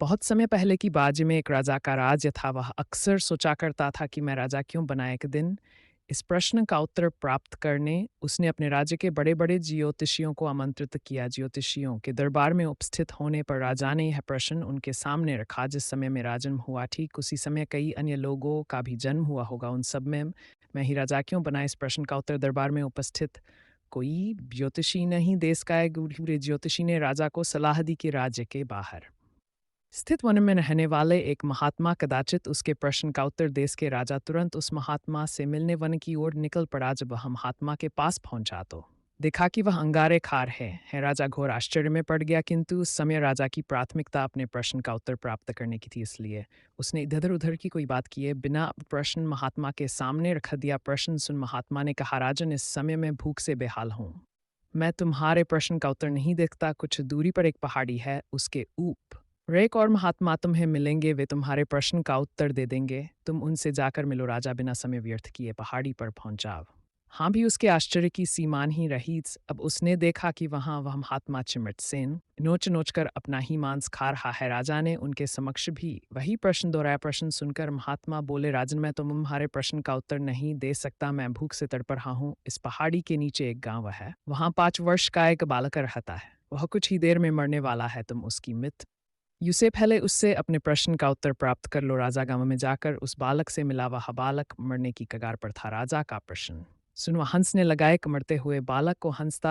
बहुत समय पहले की बात में एक राजा का राज्य था। वह अक्सर सोचा करता था कि मैं राजा क्यों बना। एक दिन इस प्रश्न का उत्तर प्राप्त करने उसने अपने राज्य के बड़े बड़े ज्योतिषियों को आमंत्रित किया। ज्योतिषियों के दरबार में उपस्थित होने पर राजा ने यह प्रश्न उनके सामने रखा। जिस समय मेरा जन्म हुआ, ठीक उसी समय कई अन्य लोगों का भी जन्म हुआ होगा। उन सब में मैं ही राजा क्यों बना। इस प्रश्न का उत्तर दरबार में उपस्थित कोई ज्योतिषी नहीं। देश का एक बूढ़े ज्योतिषी ने राजा को सलाह दी कि राज्य के बाहर स्थित वन में रहने वाले एक महात्मा कदाचित उसके प्रश्न का उत्तर देश के राजा तुरंत उस महात्मा से मिलने वन की ओर निकल पड़ा। जब वह महात्मा के पास पहुंचा तो देखा कि वह अंगारे खार है। राजा घोर आश्चर्य में पड़ गया, किंतु उस समय राजा की प्राथमिकता अपने प्रश्न का उत्तर प्राप्त करने की थी, इसलिए उसने इधर उधर की कोई बात किए बिना प्रश्न महात्मा के सामने रख दिया। प्रश्न सुन महात्मा ने कहा, राजन, इस समय मैं भूख से बेहाल हूँ। मैं तुम्हारे प्रश्न का उत्तर नहीं देखता। कुछ दूरी पर एक पहाड़ी है, उसके ऊपर एक और महात्मा तुम्हें मिलेंगे। वे तुम्हारे प्रश्न का उत्तर दे देंगे। तुम उनसे जाकर मिलो। राजा बिना समय व्यर्थ किए पहाड़ी पर पहुंचा। हाँ, भी उसके आश्चर्य की सीमा नहीं रही। अब उसने देखा कि वहां वह महात्मा चिमट सेन नोच नोच कर अपना ही मांस खा रहा है। राजा ने उनके समक्ष भी वही प्रश्न दोहराया। प्रश्न सुनकर महात्मा बोले, राजन, मैं तुम्हारे प्रश्न का उत्तर नहीं दे सकता। मैं भूख से तड़प रहा हूँ। इस पहाड़ी के नीचे एक गांव है, वहां 5 वर्ष का एक बालक रहता है। वह कुछ ही देर में मरने वाला है। तुम उसकी मित्र यूसे पहले उससे अपने प्रश्न का उत्तर प्राप्त कर लो। राजा गांव में जाकर उस बालक से मिला। वह बालक मरने की कगार पर था। राजा का प्रश्न सुन वह हंसने लगा। एक मरते हुए बालक को हंसता